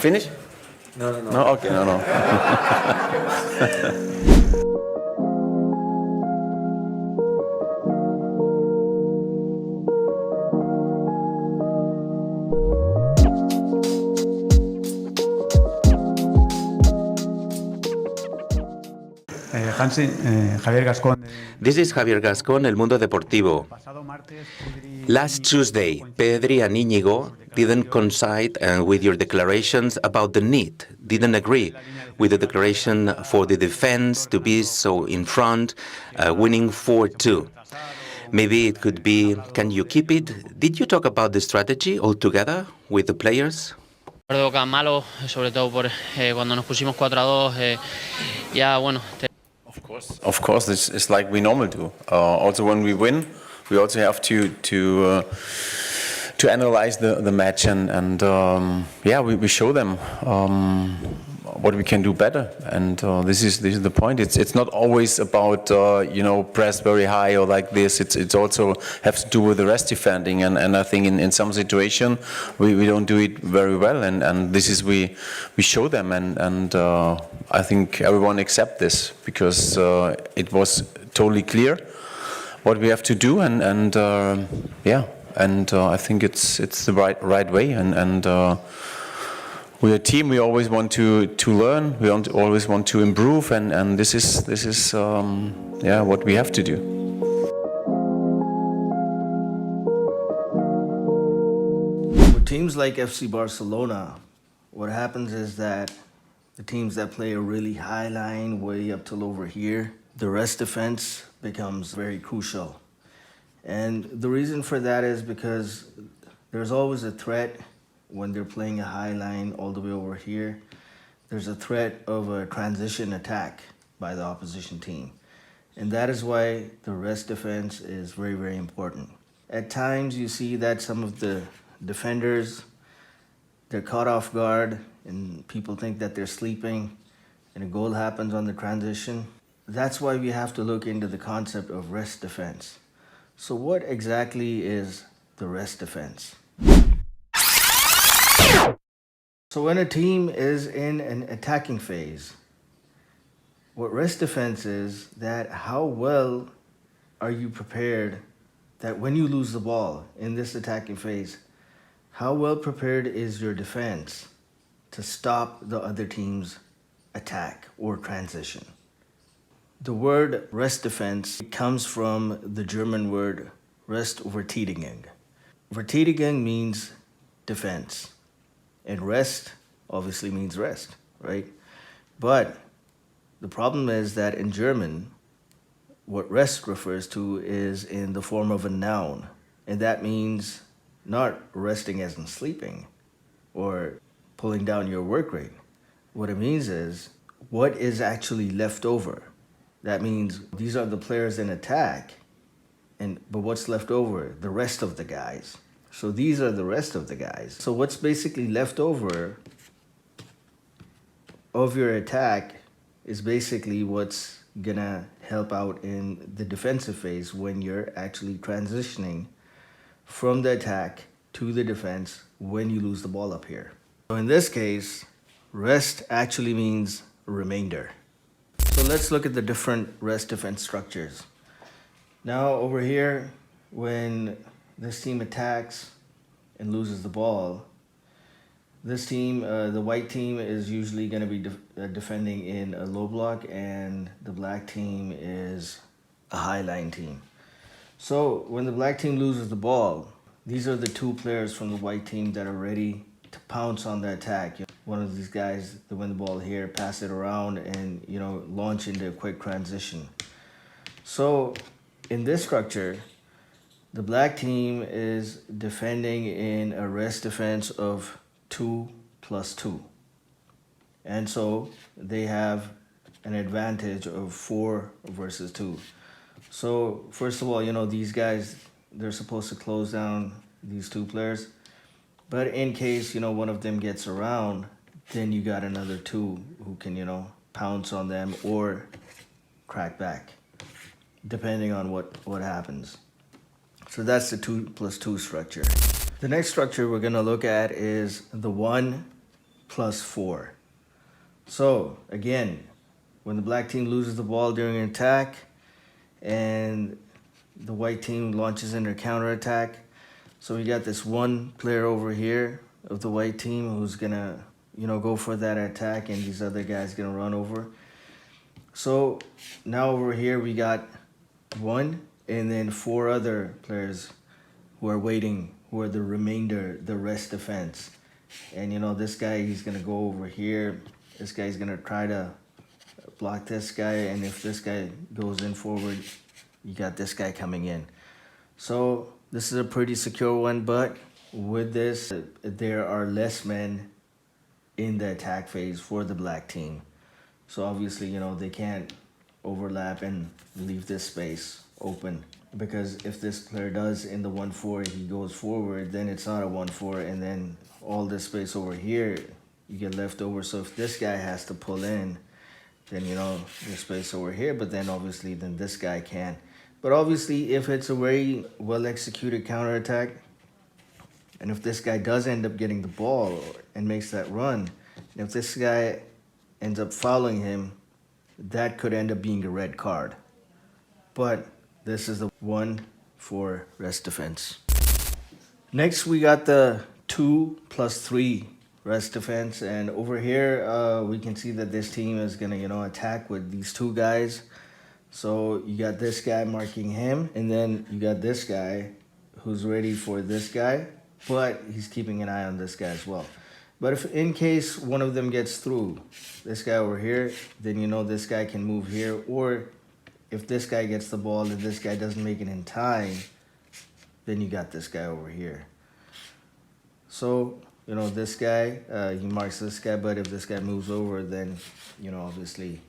Finish? No. No? Okay, no. Hansi, Javier Gascón. This is Javier Gascón, El Mundo Deportivo. Last Tuesday, Pedri and Íñigo didn't coincide with your declarations about the need, didn't agree with the declaration for the defense to be so in front, winning 4-2. Maybe it could be, can you keep it? Did you talk about the strategy altogether with the players? Recuerdo que malo, sobre todo por cuando nos pusimos 4-2, ya bueno. Of course, it's like we normally do. Also, when we win, we also have to analyze the match and we show them what we can do better. And this is the point. It's not always about press very high or like this. It's also has to do with the rest defending. And I think in some situation we don't do it very well. And this is we show them and I think everyone accept this because it was totally clear what we have to do and I think it's the right way and we're a team. We always want to learn. We always want to improve and this is what we have to do. With teams like FC Barcelona, what happens is that the teams that play a really high line way up till over here, the rest defense becomes very crucial. And the reason for that is because there's always a threat when they're playing a high line all the way over here. There's a threat of a transition attack by the opposition team. And that is why the rest defense is very, very important. At times you see that some of the defenders, they're caught off guard and people think that they're sleeping and a goal happens on the transition. That's why we have to look into the concept of rest defense. So what exactly is the rest defense? So when a team is in an attacking phase, what rest defense is that how well are you prepared that when you lose the ball in this attacking phase, how well prepared is your defense to stop the other team's attack or transition? The word rest defense comes from the German word restverteidigung. Verteidigung means defense, and rest obviously means rest, right? But the problem is that in German, what rest refers to is in the form of a noun, and that means not resting as in sleeping or pulling down your work rate. What it means is what is actually left over. That means these are the players in attack, but what's left over? The rest of the guys. So these are the rest of the guys. So what's basically left over of your attack is basically what's gonna help out in the defensive phase when you're actually transitioning from the attack to the defense when you lose the ball up here. So in this case, rest actually means remainder. So let's look at the different rest defense structures. Now over here, when this team attacks and loses the ball, this team, the white team is usually going to be defending in a low block and the black team is a high line team. So when the black team loses the ball, these are the two players from the white team that are ready to pounce on the attack. One of these guys that win the ball here, pass it around and launch into a quick transition. So in this structure, the black team is defending in a rest defense of 2+2. And so they have an advantage of 4 versus 2. So first of all, these guys, they're supposed to close down these two players. But in case, one of them gets around, then you got another 2 who can, pounce on them or crack back, depending on what happens. So that's the 2+2 structure. The next structure we're going to look at is the 1 plus 4. So again, when the black team loses the ball during an attack and the white team launches in their counterattack, so we got this one player over here of the white team who's gonna, go for that attack, and these other guys gonna run over. So now over here we got 1 and then 4 other players who are waiting, who are the remainder, the rest defense. And this guy, he's gonna go over here. This guy's gonna try to block this guy, and if this guy goes in forward, you got this guy coming in. So this is a pretty secure one, but with this, there are less men in the attack phase for the black team. So obviously, they can't overlap and leave this space open, because if this player does in the 1-4, he goes forward, then it's not a 1-4, and then all this space over here, you get left over. So if this guy has to pull in, then there's space over here, but then obviously then this guy can. But obviously if it's a very well executed counterattack, and if this guy does end up getting the ball and makes that run, and if this guy ends up fouling him, that could end up being a red card. But this is the one for rest defense. Next, we got the 2+3 rest defense, and over here we can see that this team is gonna attack with these 2 guys. So you got this guy marking him, and then you got this guy who's ready for this guy, but he's keeping an eye on this guy as well. But if in case one of them gets through, this guy over here, then this guy can move here. Or if this guy gets the ball and this guy doesn't make it in time, then you got this guy over here. So, this guy, he marks this guy, but if this guy moves over, then, obviously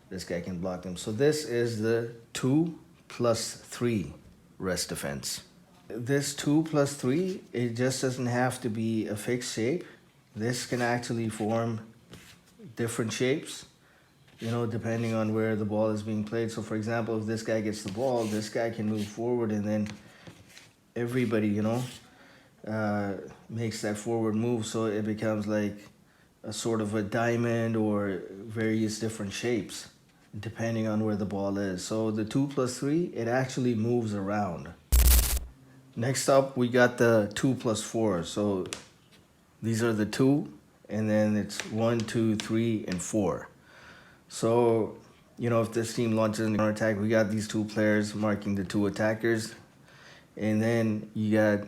this guy can block him. So this is the 2+3 rest defense. This 2+3, it just doesn't have to be a fixed shape. This can actually form different shapes, depending on where the ball is being played. So for example, if this guy gets the ball, this guy can move forward, and then everybody, makes that forward move. So it becomes like a sort of a diamond or various different shapes, depending on where the ball is. So the 2+3, it actually moves around. Next up, we got the 2+4. So these are the 2, and then it's 1, 2, 3, and 4. So, if this team launches an attack, we got these 2 players marking the 2 attackers. And then you got,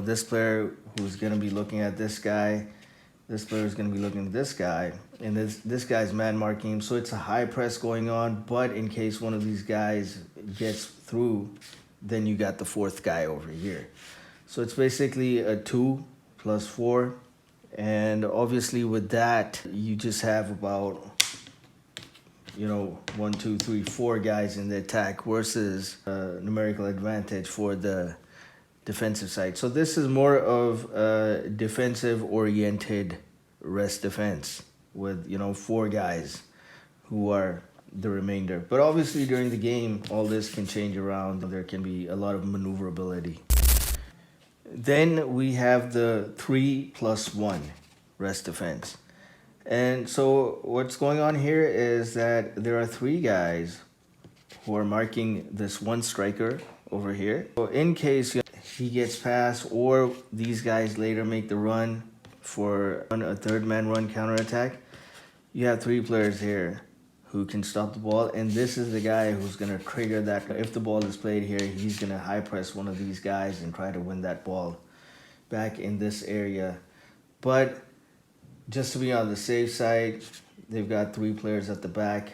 this player who's going to be looking at this guy. This player is going to be looking at this guy. And this guy's man marking him. So it's a high press going on. But in case one of these guys gets through, then you got the 4th guy over here. So it's basically a 2+4. And obviously with that, you just have about, 1, 2, 3, 4 guys in the attack versus numerical advantage for the defensive side. So this is more of a defensive-oriented rest defense with, 4 guys who are the remainder. But obviously during the game, all this can change around. There can be a lot of maneuverability. Then we have the 3+1 rest defense. And so what's going on here is that there are 3 guys who are marking this 1 striker over here. So in case he gets past, or these guys later make the run for a 3rd man run counterattack, you have 3 players here who can stop the ball, and this is the guy who's going to trigger that. If the ball is played here, he's going to high press one of these guys and try to win that ball back in this area. But just to be on the safe side, they've got 3 players at the back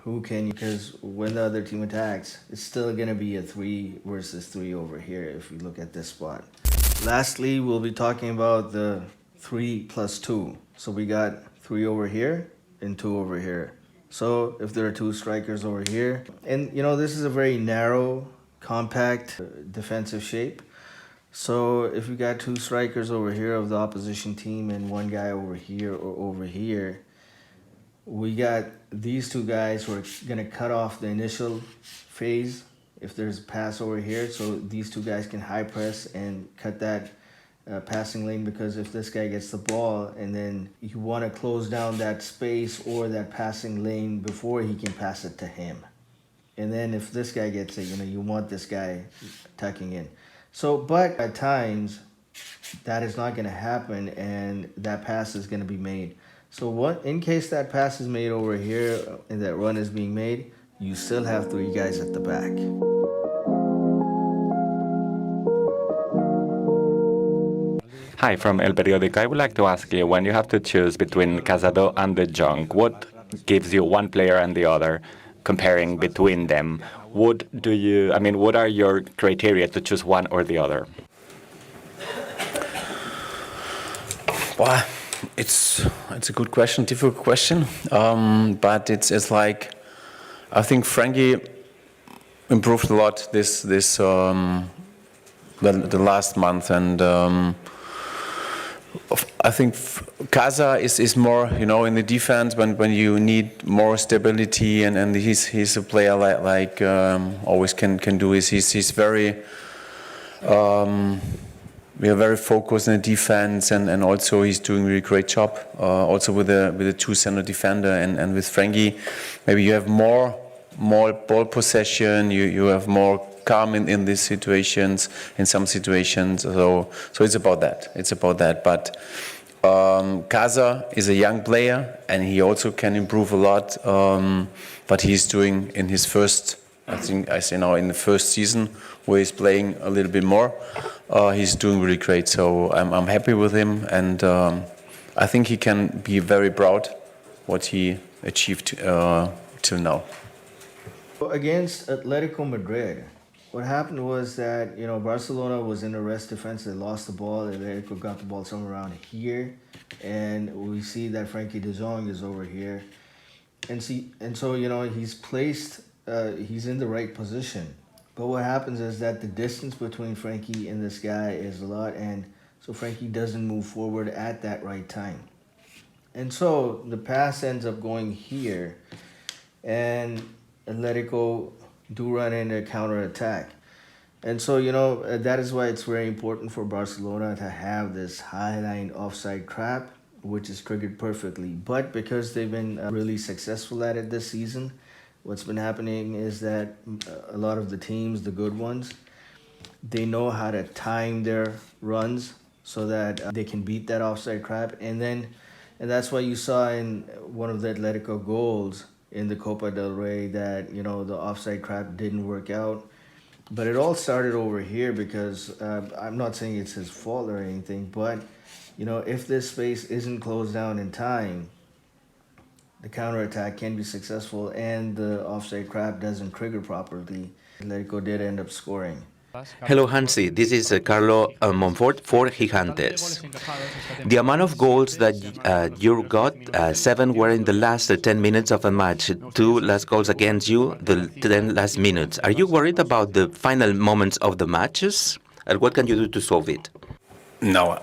who can, because when the other team attacks, it's still going to be a 3 versus 3 over here if you look at this spot. Lastly, we'll be talking about the 3+2. So we got 3 over here and 2 over here. So if there are 2 strikers over here, and this is a very narrow, compact defensive shape. So if you got 2 strikers over here of the opposition team and 1 guy over here or over here, we got these 2 guys who are going to cut off the initial phase if there's a pass over here. So these 2 guys can high press and cut that passing lane, because if this guy gets the ball and then you want to close down that space or that passing lane before he can pass it to him. And then if this guy gets it, you want this guy tucking in. So, but at times that is not going to happen and that pass is going to be made. So what, in case that pass is made over here and that run is being made, you still have three guys at the back. Hi, from El Periódico. I would like to ask you, when you have to choose between Casado and the Jong, what gives you one player and the other, comparing between them? What are your criteria to choose one or the other? Well, it's a good question, difficult question, but it's like, I think Frenkie improved a lot the last month, and I think Casa is more, in the defense when you need more stability, and he's a player like always can do. He's very we are very focused in the defense, and also he's doing a really great job. Also with the two center defender and with Frenkie, maybe you have more ball possession. You have more calm in these situations, in some situations. So it's about that. But Casa is a young player, and he also can improve a lot. But he's doing in his first, I say now in the first season where he's playing a little bit more. He's doing really great. So I'm happy with him, and I think he can be very proud what he achieved till now. Against Atletico Madrid, what happened was that, Barcelona was in a rest defense. They lost the ball. Atletico got the ball somewhere around here. And we see that Frenkie de Jong is over here. And so, he's placed, he's in the right position. But what happens is that the distance between Frenkie and this guy is a lot. And so Frenkie doesn't move forward at that right time. And so the pass ends up going here. And Atletico do run into counter-attack. And so, that is why it's very important for Barcelona to have this high-line offside trap, which is triggered perfectly. But because they've been really successful at it this season, what's been happening is that a lot of the teams, the good ones, they know how to time their runs so that they can beat that offside trap. And that's why you saw in one of the Atletico goals in the Copa del Rey that, the offside trap didn't work out. But it all started over here because I'm not saying it's his fault or anything, but, if this space isn't closed down in time, the counterattack can be successful and the offside trap doesn't trigger properly. Atletico did end up scoring. Hello, Hansi. This is Carlo Monfort for Gigantes. The amount of goals that you got, 7 were in the last 10 minutes of a match, 2 last goals against you, the 10 last minutes. Are you worried about the final moments of the matches? And what can you do to solve it? No,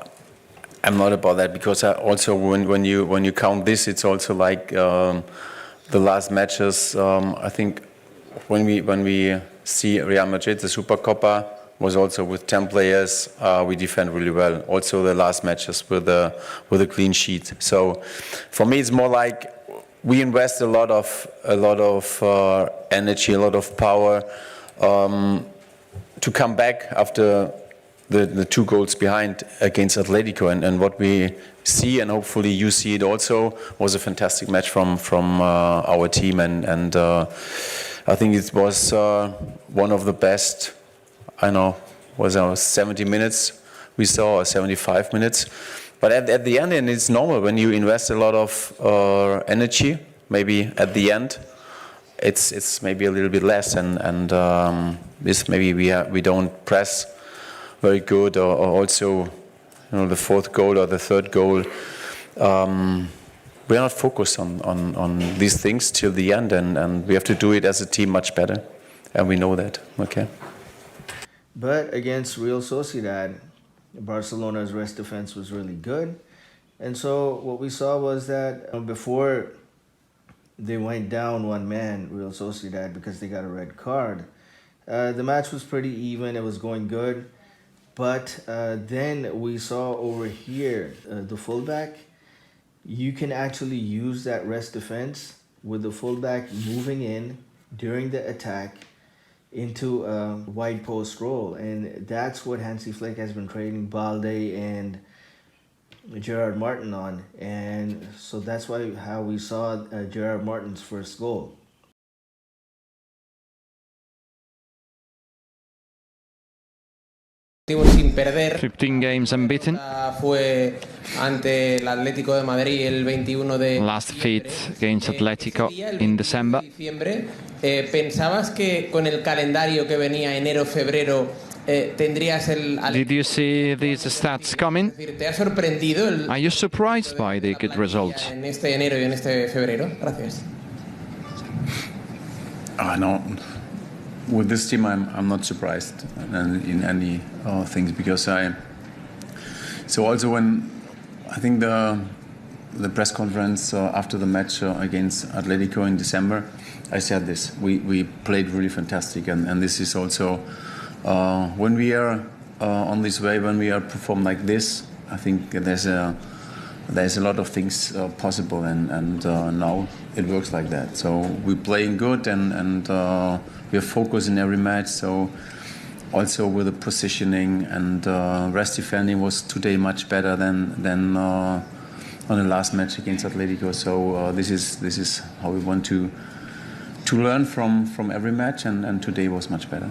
I'm not about that, because also when you count this, it's also like the last matches. I think when we see Real Madrid, the Supercopa was also with 10 players. We defend really well. Also the last matches with a clean sheet. So for me, it's more like we invest a lot of energy, a lot of power to come back after the 2 goals behind against Atletico, and what we see, and hopefully you see it also, was a fantastic match from our team, and I think it was one of the best. I know was 70 minutes we saw, or 75 minutes, but at the end, and it's normal when you invest a lot of energy. Maybe at the end, it's maybe a little bit less, and this maybe we don't press very good, or also, the 4th goal or the 3rd goal. We are not focused on these things till the end, and we have to do it as a team much better, and we know that. Okay. But against Real Sociedad, Barcelona's rest defense was really good. And so what we saw was that before they went down one man, Real Sociedad, because they got a red card, the match was pretty even. It was going good. But then we saw over here the fullback. You can actually use that rest defense with the fullback moving in during the attack into a wide post role, and that's what Hansi Flick has been training Balde and Gerard Martin on, and so that's how we saw Gerard Martin's first goal. Sin perder. 15 games unbeaten. Fue ante el Atlético de Madrid el 21 de last defeat against Atletico in December. ¿Pensabas que con el calendario que venía enero-febrero tendrías el... Did you see these stats coming? ¿Te ha sorprendido el... Are you surprised by the good results? En este enero y en este febrero? Gracias. No. With this team, I'm not surprised in any things, because so also when I think the press conference after the match against Atletico in December, I said this: we played really fantastic, and this is also when we are on this way, when we are perform like this, I think there's a lot of things possible, and now it works like that. So we're playing good, and we are focused in every match. So also with the positioning and rest defending was today much better than on the last match against Atletico. So this is how we want to learn from every match, and today was much better.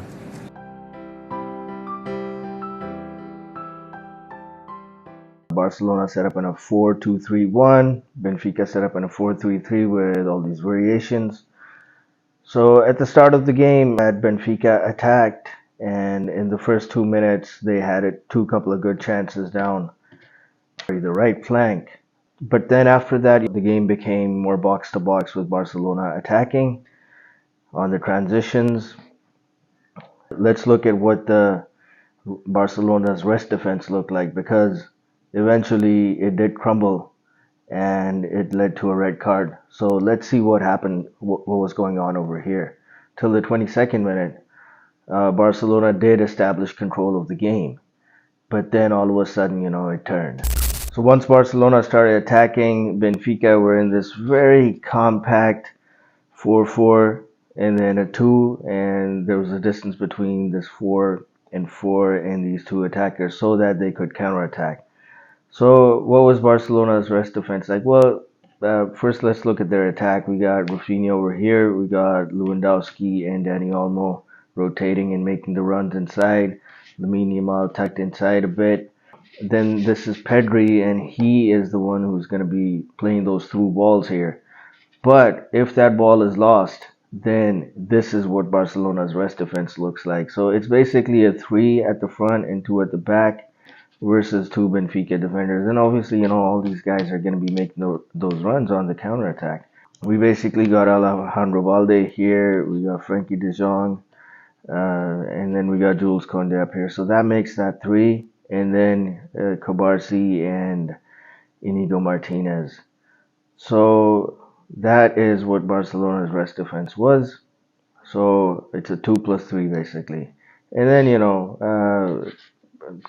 Barcelona set up in a 4-2-3-1. Benfica set up in a 4-3-3 with all these variations. So at the start of the game, Benfica attacked, and in the first 2 minutes, they had a couple of good chances down the right flank. But then after that, the game became more box to box with Barcelona attacking on the transitions. Let's look at what the Barcelona's rest defense looked like, because eventually it did crumble and it led to a red card. So let's see what happened, what was going on over here. Till the 22nd minute, Barcelona did establish control of the game. But then all of a sudden, it turned. So once Barcelona started attacking, Benfica were in this very compact 4-4 and then a 2, and there was a distance between this 4 and 4 and these two attackers so that they could counterattack. So what was Barcelona's rest defense like? Well, first let's look at their attack. We got Rafinha over here. We got Lewandowski and Dani Olmo rotating and making the runs inside. Lamine Yamal tucked inside a bit. Then this is Pedri, and he is the one who's going to be playing those through balls here. But if that ball is lost, then this is what Barcelona's rest defense looks like. So it's basically a 3 at the front and 2 at the back versus 2 Benfica defenders. And obviously, all these guys are going to be making those runs on the counterattack. We basically got Alejandro Balde here. We got Frenkie de Jong. And then we got Jules Koundé up here. So that makes that 3. And then Cabarsi and Inigo Martinez. So that is what Barcelona's rest defense was. So it's a 2+3 basically. And then,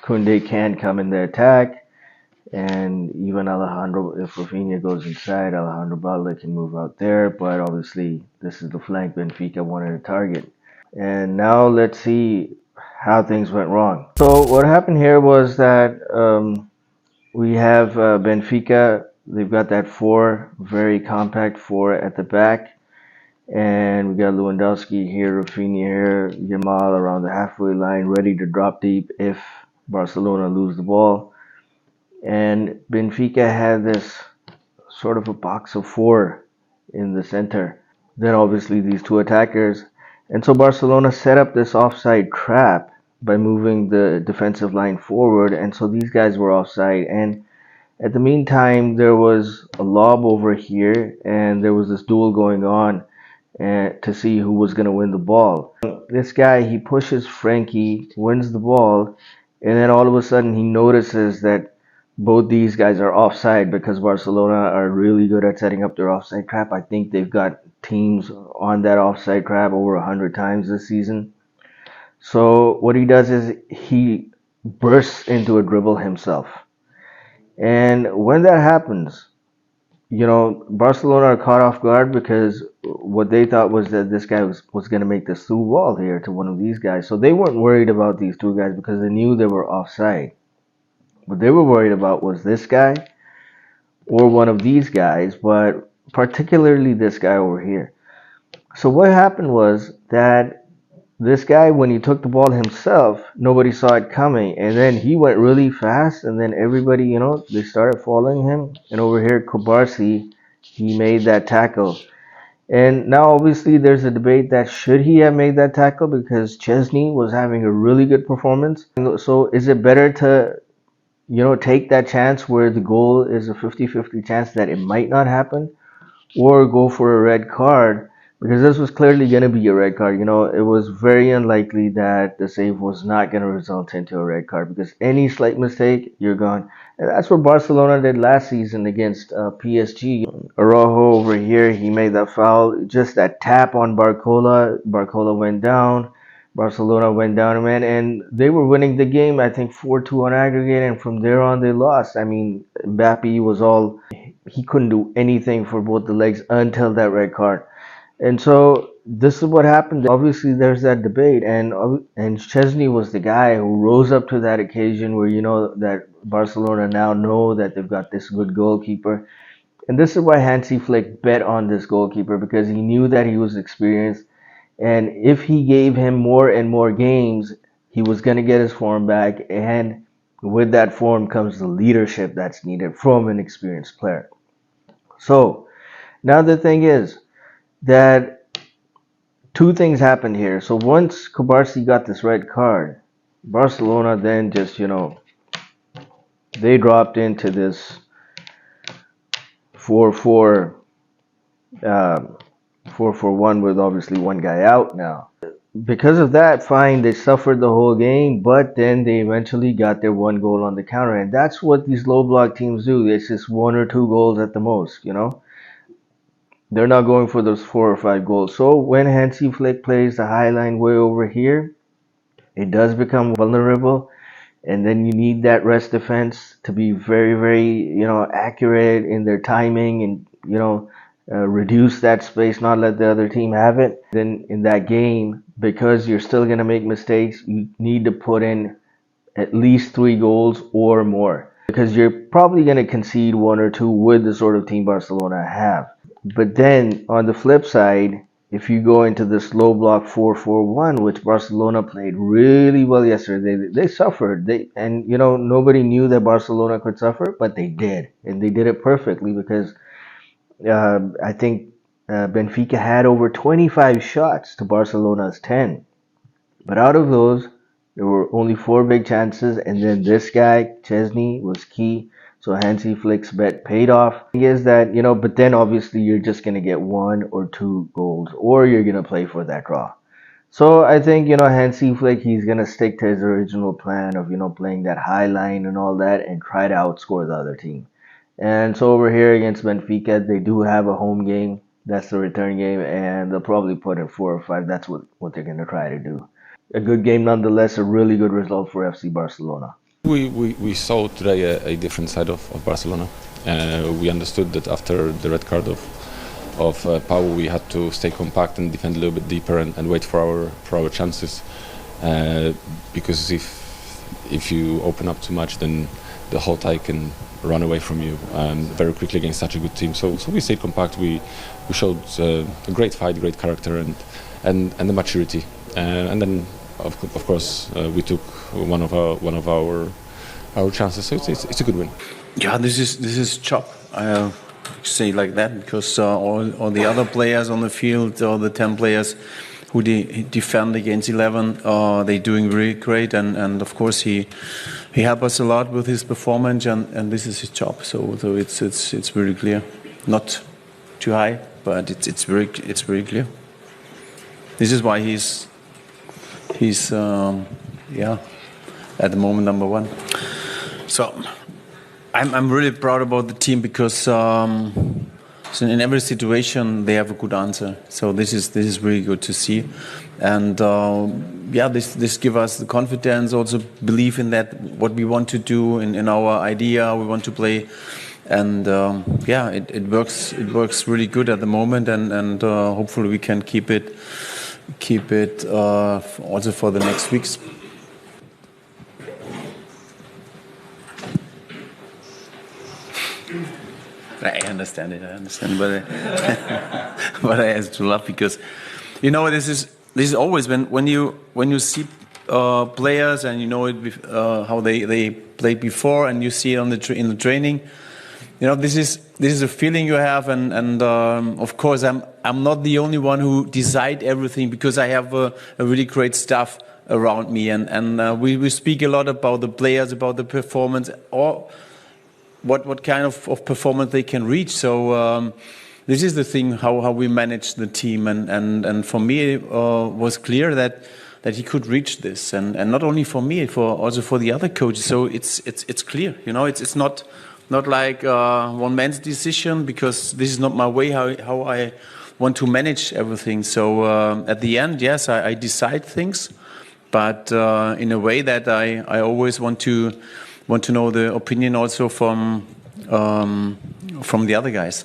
Koundé can come in the attack, and even Alejandro, if Rafinha goes inside, Alejandro Balde can move out there, but obviously this is the flank Benfica wanted to target. And now let's see how things went wrong. So what happened here was that we have Benfica, they've got that 4, very compact 4 at the back. And we got Lewandowski here, Rafinha here, Yamal around the halfway line, ready to drop deep if Barcelona lose the ball. And Benfica had this sort of a box of 4 in the center. Then obviously these 2 attackers. And so Barcelona set up this offside trap by moving the defensive line forward. And so these guys were offside. And at the meantime, there was a lob over here, and there was this duel going on to see who was going to win the ball. This guy, he pushes Frenkie, wins the ball, and then all of a sudden he notices that both these guys are offside, because Barcelona are really good at setting up their offside trap. I think they've got teams on that offside trap over 100 times this season. So what he does is he bursts into a dribble himself. And when that happens, Barcelona are caught off guard because what they thought was that this guy was going to make this through wall here to one of these guys. So they weren't worried about these two guys because they knew they were offside. What they were worried about was this guy or one of these guys, but particularly this guy over here. So what happened was that this guy, when he took the ball himself, nobody saw it coming, and then he went really fast, and then everybody, they started following him. And over here, Kubarsi, he made that tackle. And now, obviously, there's a debate that should he have made that tackle because Szczęsny was having a really good performance. So is it better to, take that chance where the goal is a 50-50 chance that it might not happen, or go for a red card? Because this was clearly going to be a red card. It was very unlikely that the save was not going to result into a red card because any slight mistake, you're gone. And that's what Barcelona did last season against PSG. Araujo over here, he made that foul. Just that tap on Barcola. Barcola went down. Barcelona went down, man, and they were winning the game, I think 4-2 on aggregate, and from there on they lost. I mean, Mbappe he couldn't do anything for both the legs until that red card. And so this is what happened. Obviously, there's that debate, and Szczęsny was the guy who rose up to that occasion where that Barcelona now know that they've got this good goalkeeper. And this is why Hansi Flick bet on this goalkeeper, because he knew that he was experienced, and if he gave him more and more games, he was going to get his form back, and with that form comes the leadership that's needed from an experienced player. So now the thing is that two things happened here. So once Kubarsi got this red card, Barcelona then just, they dropped into this 4-4-1 with obviously one guy out now. Because of that, fine, they suffered the whole game, but then they eventually got their one goal on the counter. And that's what these low block teams do. It's just 1 or 2 goals at the most, They're not going for those 4 or 5 goals. So when Hansi Flick plays the high line way over here, it does become vulnerable. And then you need that rest defense to be very, very, accurate in their timing and, reduce that space, not let the other team have it. Then in that game, because you're still going to make mistakes, you need to put in at least 3 goals or more. Because you're probably going to concede 1 or 2 with the sort of team Barcelona have. But then on the flip side, if you go into this low block 4-4-1, which Barcelona played really well yesterday, they suffered. Nobody knew that Barcelona could suffer, but they did, and they did it perfectly because I think Benfica had over 25 shots to Barcelona's 10, but out of those, there were only 4 big chances, and then this guy Szczęsny was key. So Hansi Flick's bet paid off. The thing is that, but then obviously you're just going to get 1 or 2 goals, or you're going to play for that draw. So I think, Hansi Flick, he's going to stick to his original plan of, playing that high line and all that and try to outscore the other team. And so over here against Benfica, they do have a home game. That's the return game, and they'll probably put in 4 or 5. That's what they're going to try to do. A good game nonetheless, a really good result for FC Barcelona. We saw today a different side of Barcelona. We understood that after the red card of Pau, we had to stay compact and defend a little bit deeper and wait for our chances. Because if you open up too much, then the whole tie can run away from you very quickly against such a good team. So we stayed compact. We showed a great fight, great character, and the maturity. And then of course we took one of our chances. So it's a good win. Yeah, this is job. I say like that because all the other players on the field, all the 10 players who defend against 11, they're doing really great, and of course he helped us a lot with his performance, and this is his job. So it's very clear, not too high, but it's very clear. This is why he's at the moment number 1. So I'm really proud about the team because so in every situation they have a good answer. So this is really good to see, and yeah, this give us the confidence, also believe in that what we want to do in our idea we want to play, and yeah, it works really good at the moment, and hopefully we can keep it also for the next weeks. I understand, but but I have to laugh because, you know, this is always when you see players and you know it how they played before, and you see it in the training, you know, this is a feeling you have, and of course I'm not the only one who decide everything, because I have a really great staff around me, and we speak a lot about the players, about the performance, or what kind of performance they can reach. So this is the thing, how we manage the team, and for me it was clear that he could reach this, and not only for me, also for the other coaches. So it's clear, you know, it's not like one man's decision, because this is not my way how I want to manage everything. So at the end, yes, I decide things, but in a way that I always want to know the opinion also from the other guys.